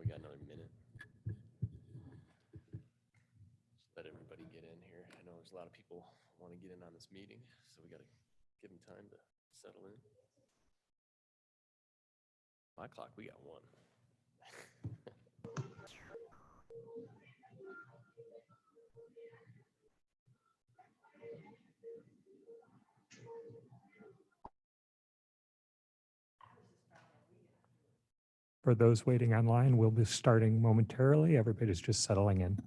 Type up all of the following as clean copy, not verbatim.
we got another minute. Just let everybody get in here. I know there's a lot of people want to get in on this meeting, so we got to give them time to settle in. My clock, we got one. For those waiting online, we'll be starting momentarily. Everybody's just settling in.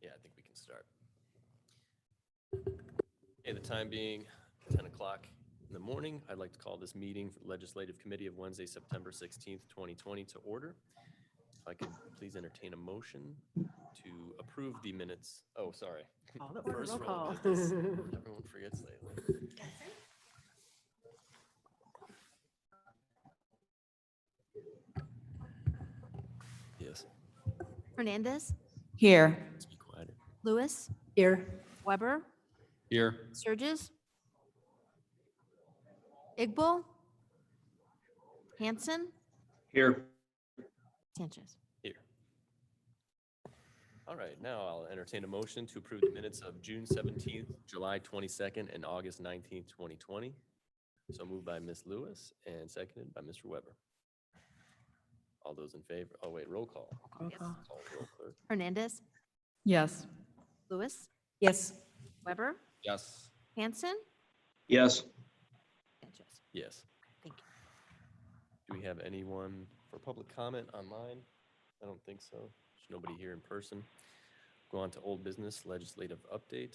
Yeah, I think we can start. Okay, the time being 10 o'clock in the morning, I'd like to call this meeting for the Legislative Committee of Wednesday, September 16th, 2020 to order. If I could please entertain a motion to approve the minutes. Oh, sorry. Call the order, First roll roll call. of business. Everyone forgets lately. Yes. Hernandez, Here. Let's be quieter. Lewis, Here. Weber, Here. Sturgis, Igbal, Hanson, Here. Sanchez. Here. All right, now I'll entertain a motion to approve the minutes of June 17th, July 22nd, and August 19th, 2020. So moved by Ms. Lewis and seconded by Mr. Weber. All those in favor? Oh, wait, roll call. Roll call. Call the roll, clerk. Hernandez, Yes. Lewis, Yes. Weber, Yes. Hanson, Yes. Sanchez. Yes. Thank you. Do we have anyone for public comment online? I don't think so. There's nobody here in person. Go on to old business legislative update.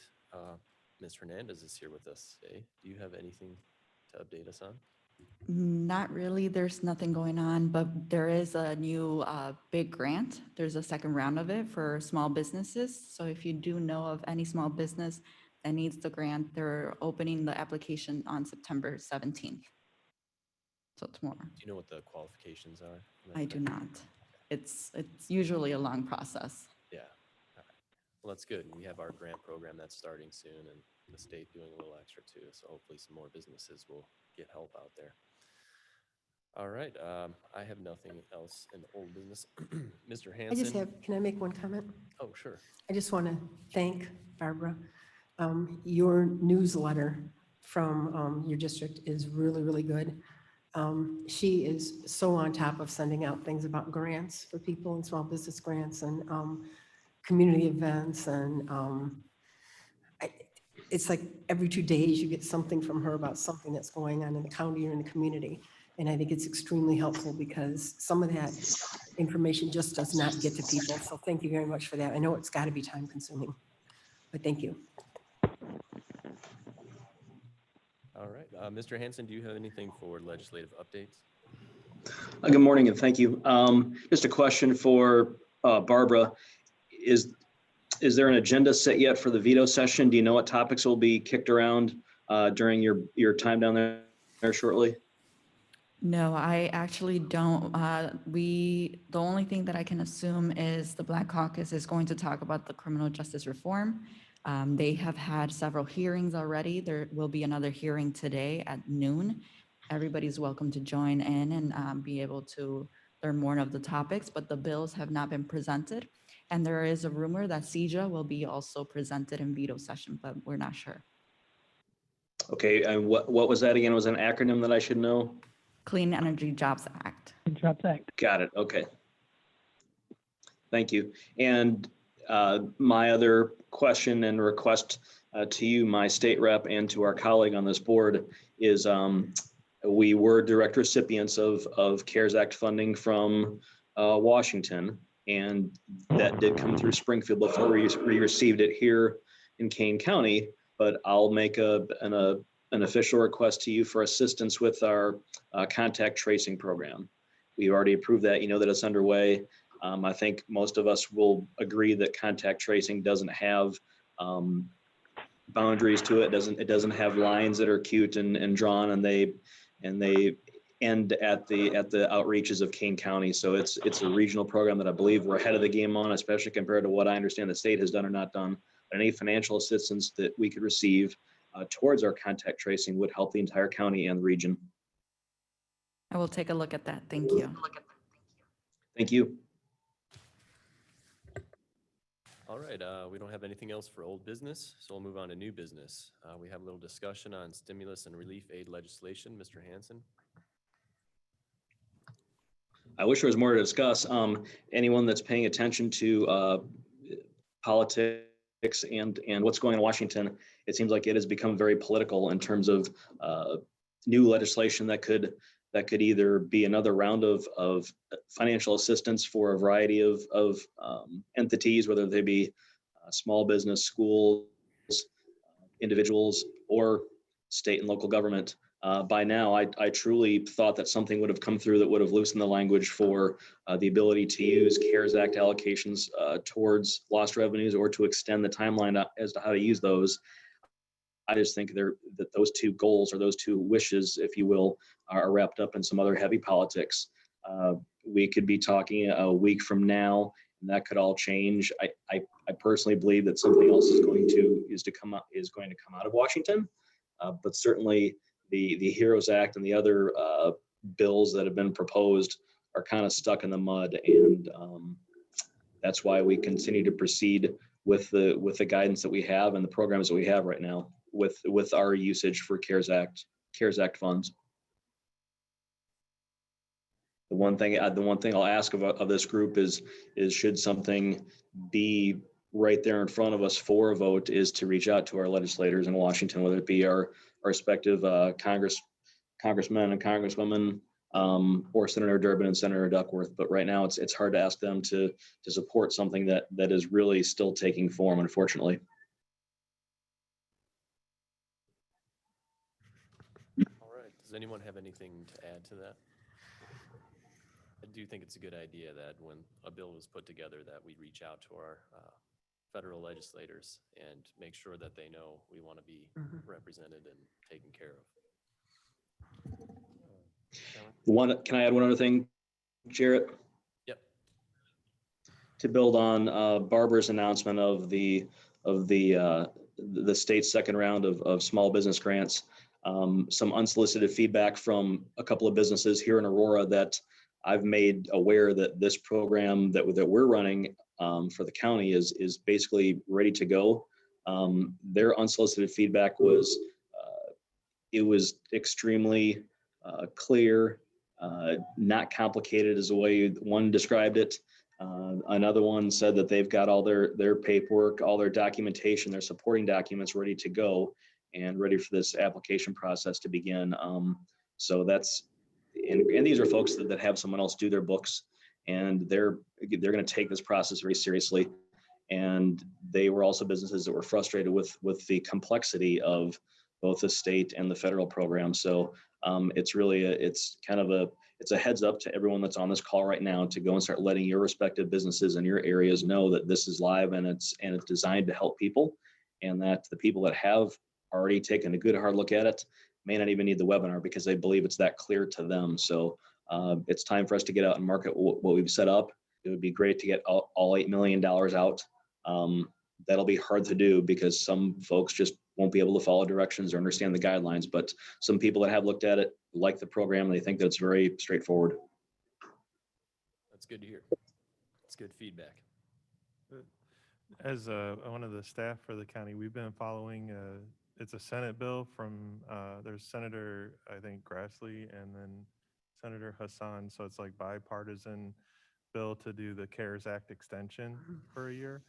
Ms. Hernandez is here with us today. Do you have anything to update us on? Not really. There's nothing going on, but there is a new big grant. There's a second round of it for small businesses. So if you do know of any small business that needs the grant, they're opening the application on September 17th. So tomorrow. Do you know what the qualifications are? I do not. It's usually a long process. Yeah. All right. Well, that's good. We have our grant program that's starting soon and the state doing a little extra too. So hopefully some more businesses will get help out there. All right. I have nothing else in the old business. Mr. Hanson. Can I make one comment? Oh, sure. I just want to thank Barbara. Your newsletter from your district is really, really good. She is so on top of sending out things about grants for people and small business grants and community events. And it's like every 2 days you get something from her about something that's going on in the county or in the community. And I think it's extremely helpful because some of that information just does not get to people. So thank you very much for that. I know it's got to be time consuming, but thank you. All right. Mr. Hanson, do you have anything for legislative updates? Good morning and thank you. Just a question for Barbara. Is there an agenda set yet for the veto session? Do you know what topics will be kicked around during your time down there shortly? No, I actually don't. The only thing that I can assume is the Black Caucus is going to talk about the criminal justice reform. They have had several hearings already. There will be another hearing today at noon. Everybody's welcome to join in and be able to learn more of the topics, but the bills have not been presented. And there is a rumor that CEJA will be also presented in veto session, but we're not sure. Okay, and what was that again? Was it an acronym that I should know? Clean Energy Jobs Act. Got it. Okay. Thank you. And my other question and request to you, my state rep, and to our colleague on this board is we were direct recipients of CARES Act funding from Washington, and that did come through Springfield before we received it here in Kane County. But I'll make an official request to you for assistance with our contact tracing program. We already approved that. You know that it's underway. I think most of us will agree that contact tracing doesn't have boundaries to it. It doesn't have lines that are cute and drawn, and they end at the outreaches of Kane County. So it's a regional program that I believe we're ahead of the game on, especially compared to what I understand the state has done or not done. Any financial assistance that we could receive, towards our contact tracing would help the entire county and the region. I will take a look at that. Thank you. Thank you. All right, we don't have anything else for old business, so we'll move on to new business. We have a little discussion on stimulus and relief aid legislation. Mr. Hanson? I wish there was more to discuss. Anyone that's paying attention to politics and what's going on in Washington, it seems like it has become very political in terms of new legislation that could either be another round of financial assistance for a variety of entities, whether they be small business, schools, individuals, or state and local government. By now, I truly thought that something would have come through that would have loosened the language for the ability to use CARES Act allocations towards lost revenues or to extend the timeline as to how to use those. I just think that those two goals or those two wishes, if you will, are wrapped up in some other heavy politics. We could be talking a week from now, and that could all change. I personally believe that something else is going to come out of Washington, but certainly the HEROES Act and the other bills that have been proposed are kind of stuck in the mud, and that's why we continue to proceed with the guidance that we have and the programs that we have right now with our usage for CARES Act funds. The one thing I'll ask of this group is should something be right there in front of us for a vote, is to reach out to our legislators in Washington, whether it be our respective congressmen and congresswomen, or Senator Durbin and Senator Duckworth. But right now it's hard to ask them to support something that is really still taking form, unfortunately. All right, does anyone have anything to add to that? I do think it's a good idea that when a bill was put together that we reach out to our federal legislators and make sure that they know we want to be represented and taken care of. Can I add one other thing, Jarrett? Yep. To build on Barbara's announcement of the state's second round of small business grants, some unsolicited feedback from a couple of businesses here in Aurora that I've made aware that this program that we're running for the county is basically ready to go. Their unsolicited feedback was it was extremely clear, not complicated as the way one described it. Another one said that they've got all their paperwork, all their documentation, their supporting documents ready to go and ready for this application process to begin. So that's, and these are folks that have someone else do their books, and they're going to take this process very seriously. And they were also businesses that were frustrated with the complexity of both the state and the federal program. So it's really it's a heads up to everyone that's on this call right now to go and start letting your respective businesses in your areas know that this is live and it's designed to help people, and that the people that have already taken a good hard look at it may not even need the webinar because they believe it's that clear to them. So it's time for us to get out and market what we've set up. It would be great to get all $8 million out. That'll be hard to do because some folks just won't be able to follow directions or understand the guidelines, but some people that have looked at it like the program, and they think that it's very straightforward. That's good to hear. That's good feedback. As one of the staff for the county, we've been following, it's a Senate bill from, there's Senator, I think, Grassley, and then Senator Hassan. So it's like bipartisan bill to do the CARES Act extension for a year.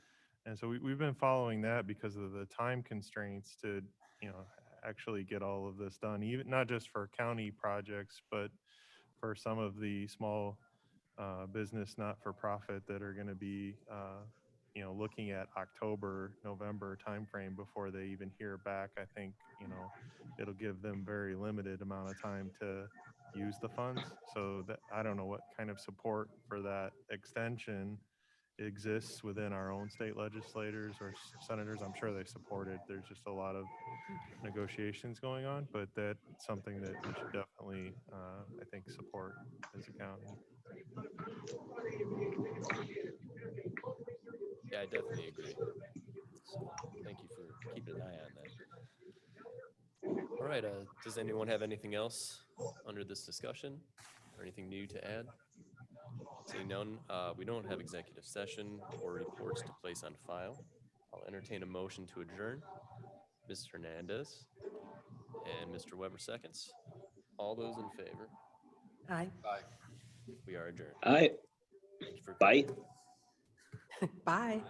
And so we've been following that because of the time constraints to, actually get all of this done, even not just for county projects, but for some of the small business not-for-profit that are going to be, looking at October, November timeframe before they even hear back. I think, it'll give them very limited amount of time to use the funds. So that I don't know what kind of support for that extension exists within our own state legislators or senators. I'm sure they support it. There's just a lot of negotiations going on, but that's something that we should definitely, I think, support as a county. Yeah, I definitely agree. So thank you for keeping an eye on that. All right, does anyone have anything else under this discussion or anything new to add? Seeing none, we don't have executive session or reports to place on file. I'll entertain a motion to adjourn. Ms. Hernandez and Mr. Weber seconds. All those in favor? Aye. We are adjourned. All right, Thank you for bye. Bye.